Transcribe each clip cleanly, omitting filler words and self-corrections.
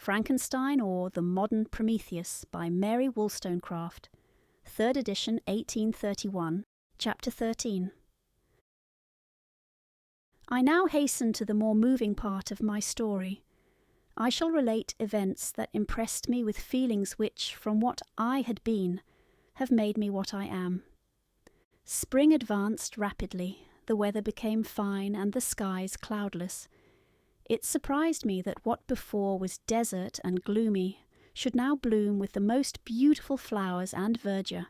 Frankenstein or the Modern Prometheus by Mary Wollstonecraft, 3rd edition, 1831, Chapter 13. I now hasten to the more moving part of my story. I shall relate events that impressed me with feelings which, from what I had been, have made me what I am. Spring advanced rapidly, the weather became fine and the skies cloudless. It surprised me that what before was desert and gloomy should now bloom with the most beautiful flowers and verdure.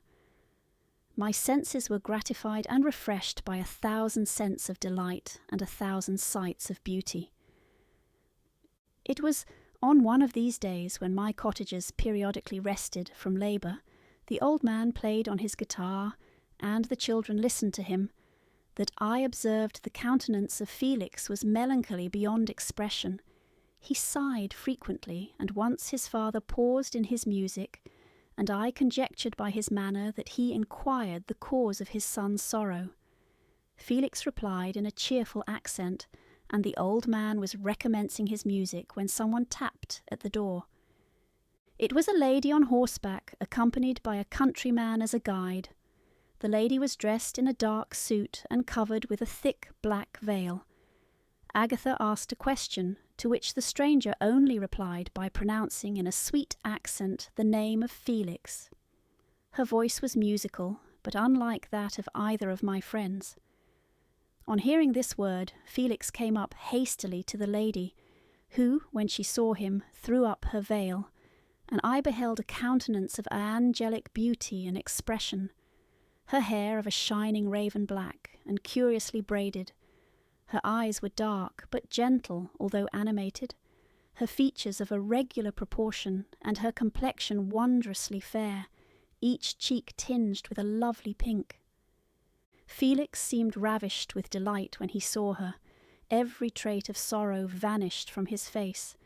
My senses were gratified and refreshed by 1,000 scents of delight and 1,000 sights of beauty. It was on one of these days, when my cottagers periodically rested from labour, the old man played on his guitar, and the children listened to him, that I observed the countenance of Felix was melancholy beyond expression. He sighed frequently, and once his father paused in his music, and I conjectured by his manner that he inquired the cause of his son's sorrow. Felix replied in a cheerful accent, and the old man was recommencing his music when someone tapped at the door. It was a lady on horseback, accompanied by a countryman as a guide. The lady was dressed in a dark suit and covered with a thick black veil. Agatha asked a question, to which the stranger only replied by pronouncing in a sweet accent the name of Felix. Her voice was musical, but unlike that of either of my friends. On hearing this word, Felix came up hastily to the lady, who, when she saw him, threw up her veil, and I beheld a countenance of angelic beauty and expression. Her hair of a shining raven black, and curiously braided. Her eyes were dark, but gentle, although animated. Her features of a regular proportion, and her complexion wondrously fair, each cheek tinged with a lovely pink. Felix seemed ravished with delight when he saw her. Every trait of sorrow vanished from his face,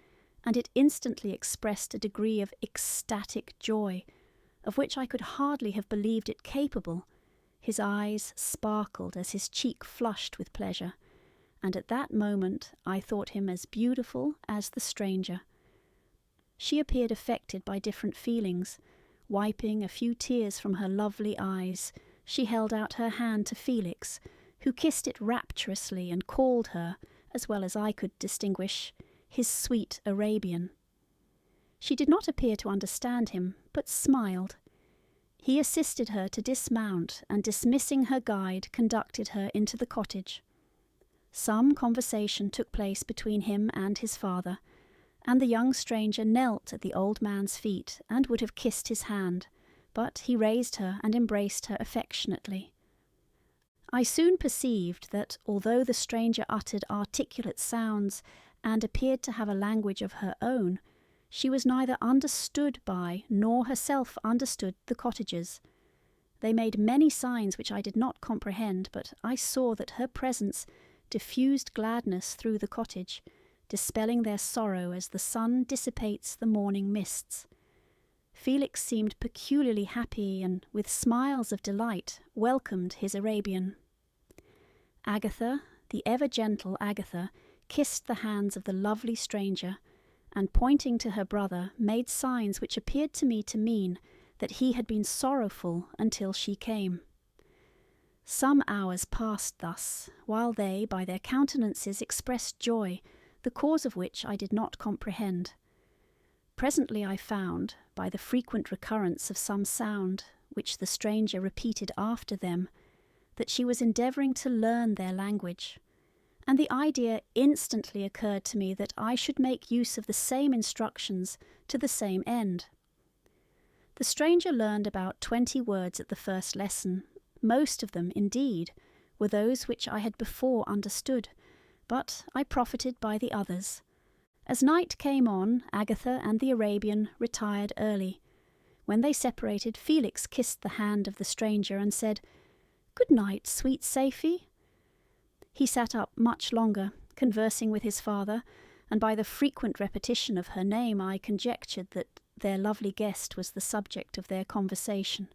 and it instantly expressed a degree of ecstatic joy, of which I could hardly have believed it capable. His eyes sparkled as his cheek flushed with pleasure, and at that moment I thought him as beautiful as the stranger. She appeared affected by different feelings. Wiping a few tears from her lovely eyes, she held out her hand to Felix, who kissed it rapturously and called her, as well as I could distinguish, his sweet Arabian. She did not appear to understand him, but smiled. He assisted her to dismount, and dismissing her guide, conducted her into the cottage. Some conversation took place between him and his father, and the young stranger knelt at the old man's feet and would have kissed his hand, but he raised her and embraced her affectionately. I soon perceived that, although the stranger uttered articulate sounds and appeared to have a language of her own, she was neither understood by nor herself understood the cottagers. They made many signs which I did not comprehend, but I saw that her presence diffused gladness through the cottage, dispelling their sorrow as the sun dissipates the morning mists. Felix seemed peculiarly happy, and with smiles of delight welcomed his Arabian. Agatha, the ever-gentle Agatha, kissed the hands of the lovely stranger, and pointing to her brother, made signs which appeared to me to mean that he had been sorrowful until she came. Some hours passed thus, while they, by their countenances, expressed joy, the cause of which I did not comprehend. Presently I found, by the frequent recurrence of some sound, which the stranger repeated after them, that she was endeavouring to learn their language, and the idea instantly occurred to me that I should make use of the same instructions to the same end. The stranger learned about 20 words at the first lesson. Most of them, indeed, were those which I had before understood, but I profited by the others. As night came on, Agatha and the Arabian retired early. When they separated, Felix kissed the hand of the stranger and said, "Good night, sweet Safie." He sat up much longer, conversing with his father, and by the frequent repetition of her name I conjectured that their lovely guest was the subject of their conversation.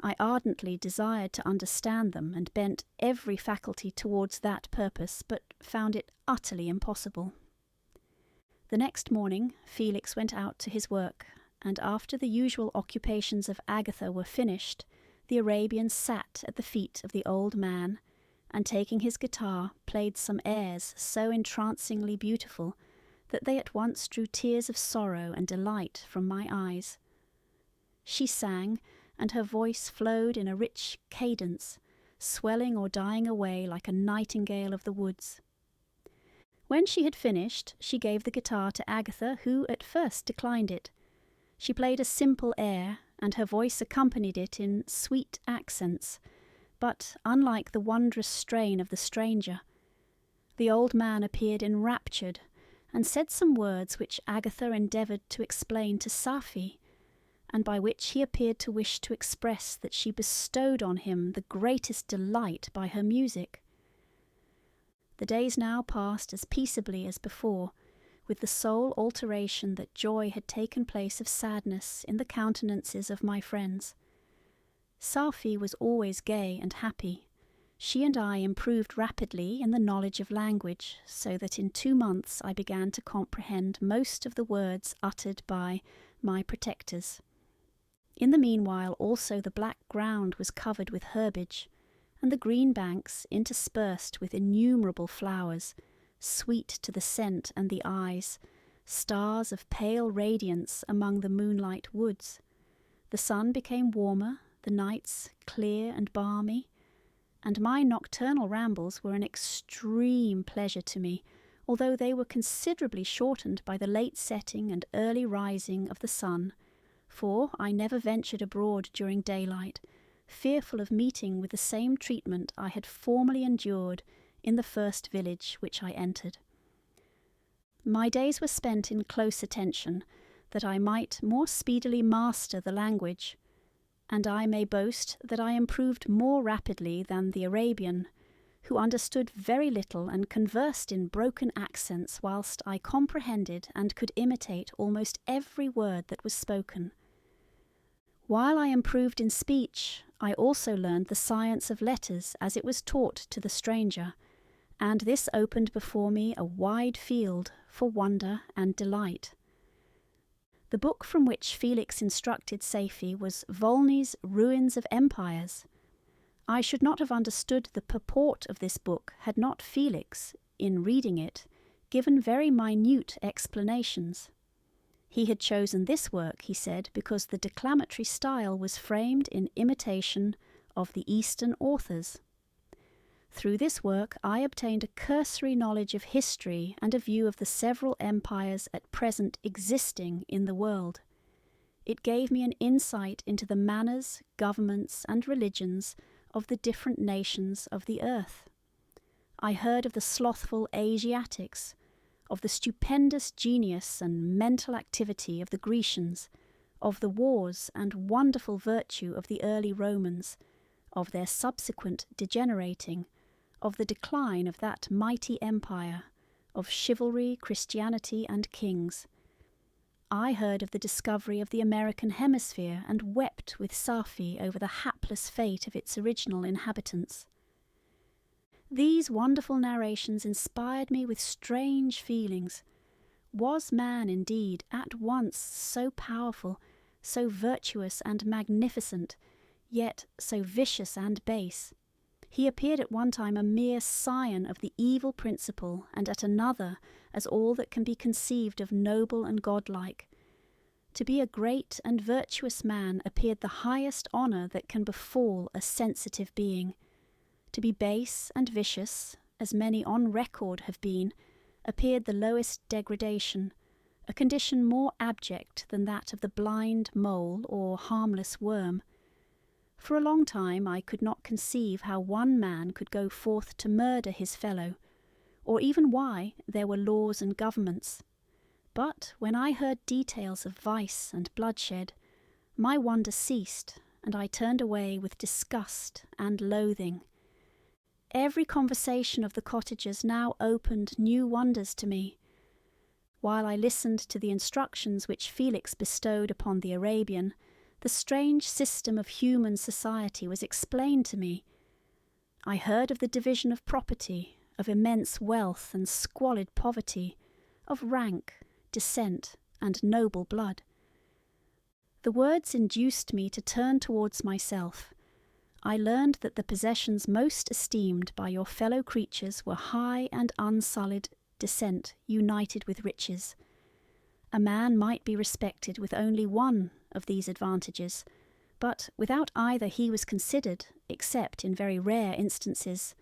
I ardently desired to understand them, and bent every faculty towards that purpose, but found it utterly impossible. The next morning Felix went out to his work, and after the usual occupations of Agatha were finished, the Arabian sat at the feet of the old man, and taking his guitar, played some airs so entrancingly beautiful that they at once drew tears of sorrow and delight from my eyes. She sang, and her voice flowed in a rich cadence, swelling or dying away like a nightingale of the woods. When she had finished, she gave the guitar to Agatha, who at first declined it. She played a simple air, and her voice accompanied it in sweet accents, but unlike the wondrous strain of the stranger. The old man appeared enraptured, and said some words which Agatha endeavoured to explain to Safie, and by which he appeared to wish to express that she bestowed on him the greatest delight by her music. The days now passed as peaceably as before, with the sole alteration that joy had taken place of sadness in the countenances of my friends. Safie was always gay and happy. She and I improved rapidly in the knowledge of language, so that in 2 months I began to comprehend most of the words uttered by my protectors. In the meanwhile also the black ground was covered with herbage, and the green banks interspersed with innumerable flowers, sweet to the scent and the eyes, stars of pale radiance among the moonlight woods. The sun became warmer, the nights clear and balmy, and my nocturnal rambles were an extreme pleasure to me, although they were considerably shortened by the late setting and early rising of the sun, for I never ventured abroad during daylight, fearful of meeting with the same treatment I had formerly endured in the first village which I entered. My days were spent in close attention, that I might more speedily master the language, and I may boast that I improved more rapidly than the Arabian, who understood very little and conversed in broken accents, whilst I comprehended and could imitate almost every word that was spoken. While I improved in speech, I also learned the science of letters as it was taught to the stranger, and this opened before me a wide field for wonder and delight. The book from which Felix instructed Safie was Volney's Ruins of Empires. I should not have understood the purport of this book had not Felix, in reading it, given very minute explanations. He had chosen this work, he said, because the declamatory style was framed in imitation of the Eastern authors. Through this work I obtained a cursory knowledge of history and a view of the several empires at present existing in the world. It gave me an insight into the manners, governments, and religions of the different nations of the earth. I heard of the slothful Asiatics, of the stupendous genius and mental activity of the Grecians, of the wars and wonderful virtue of the early Romans, of their subsequent degenerating, of the decline of that mighty empire, of chivalry, Christianity, and kings. I heard of the discovery of the American hemisphere, and wept with Safie over the hapless fate of its original inhabitants. These wonderful narrations inspired me with strange feelings. Was man, indeed, at once so powerful, so virtuous and magnificent, yet so vicious and base? He appeared at one time a mere scion of the evil principle, and at another as all that can be conceived of noble and godlike. To be a great and virtuous man appeared the highest honour that can befall a sensitive being. To be base and vicious, as many on record have been, appeared the lowest degradation, a condition more abject than that of the blind mole or harmless worm. For a long time I could not conceive how one man could go forth to murder his fellow, or even why there were laws and governments. But when I heard details of vice and bloodshed, my wonder ceased, and I turned away with disgust and loathing. Every conversation of the cottagers now opened new wonders to me. While I listened to the instructions which Felix bestowed upon the Arabian, the strange system of human society was explained to me. I heard of the division of property, of immense wealth and squalid poverty, of rank, descent, and noble blood. The words induced me to turn towards myself. I learned that the possessions most esteemed by your fellow creatures were high and unsullied descent united with riches. A man might be respected with only one of these advantages, but without either he was considered, except in very rare instances,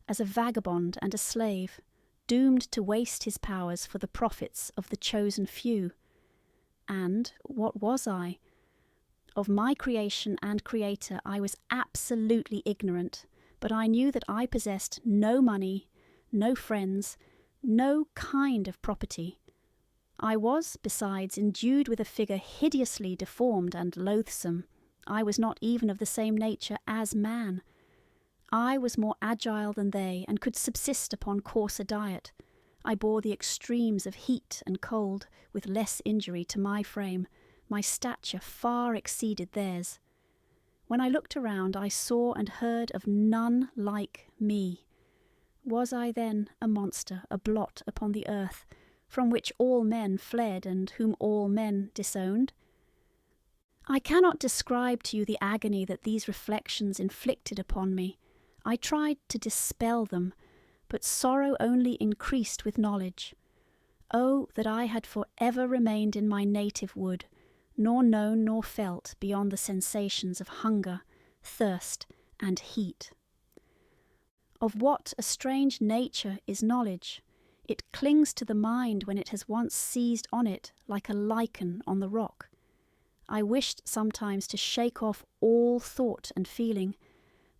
as a vagabond and a slave, doomed to waste his powers for the profits of the chosen few. And what was I? Of my creation and creator I was absolutely ignorant, but I knew that I possessed no money, no friends, no kind of property. I was, besides, endued with a figure hideously deformed and loathsome. I was not even of the same nature as man. I was more agile than they, and could subsist upon coarser diet. I bore the extremes of heat and cold with less injury to my frame. My stature far exceeded theirs. When I looked around, I saw and heard of none like me. Was I then a monster, a blot upon the earth, from which all men fled and whom all men disowned? I cannot describe to you the agony that these reflections inflicted upon me. I tried to dispel them, but sorrow only increased with knowledge. Oh, that I had for ever remained in my native wood, nor known nor felt beyond the sensations of hunger, thirst, and heat. Of what a strange nature is knowledge! It clings to the mind when it has once seized on it like a lichen on the rock. I wished sometimes to shake off all thought and feeling,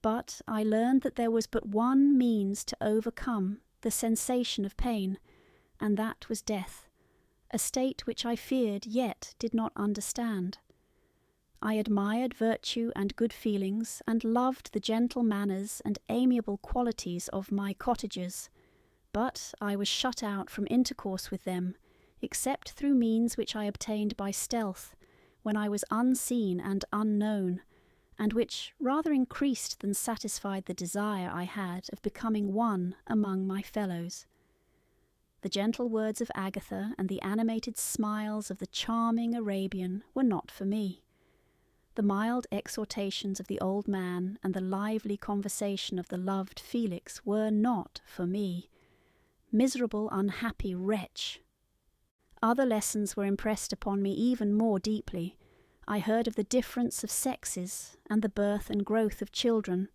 but I learned that there was but one means to overcome the sensation of pain, and that was death, a state which I feared yet did not understand. I admired virtue and good feelings, and loved the gentle manners and amiable qualities of my cottagers, but I was shut out from intercourse with them, except through means which I obtained by stealth, when I was unseen and unknown, and which rather increased than satisfied the desire I had of becoming one among my fellows. The gentle words of Agatha and the animated smiles of the charming Arabian were not for me. The mild exhortations of the old man and the lively conversation of the loved Felix were not for me. Miserable, unhappy wretch! Other lessons were impressed upon me even more deeply. I heard of the difference of sexes and the birth and growth of children,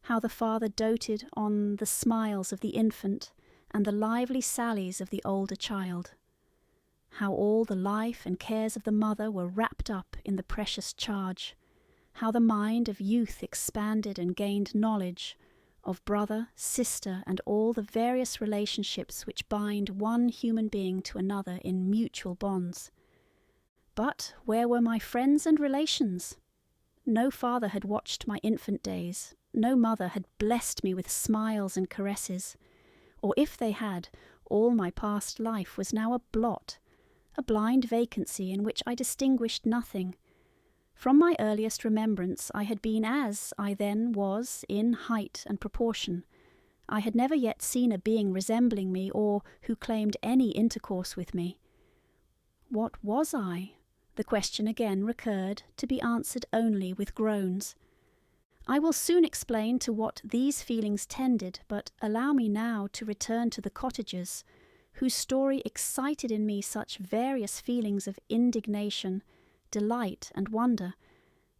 how the father doted on the smiles of the infant and the lively sallies of the older child, how all the life and cares of the mother were wrapped up in the precious charge, how the mind of youth expanded and gained knowledge of brother, sister, and all the various relationships which bind one human being to another in mutual bonds. But where were my friends and relations? No father had watched my infant days, no mother had blessed me with smiles and caresses, or if they had, all my past life was now a blot, a blind vacancy in which I distinguished nothing. From my earliest remembrance I had been as I then was in height and proportion. I had never yet seen a being resembling me, or who claimed any intercourse with me. What was I? The question again recurred, to be answered only with groans. I will soon explain to what these feelings tended, but allow me now to return to the cottagers, whose story excited in me such various feelings of indignation, delight, and wonder,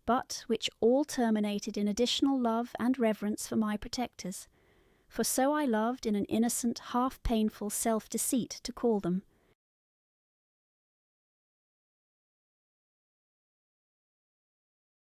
but which all terminated in additional love and reverence for my protectors, for so I loved in an innocent, half-painful self-deceit to call them.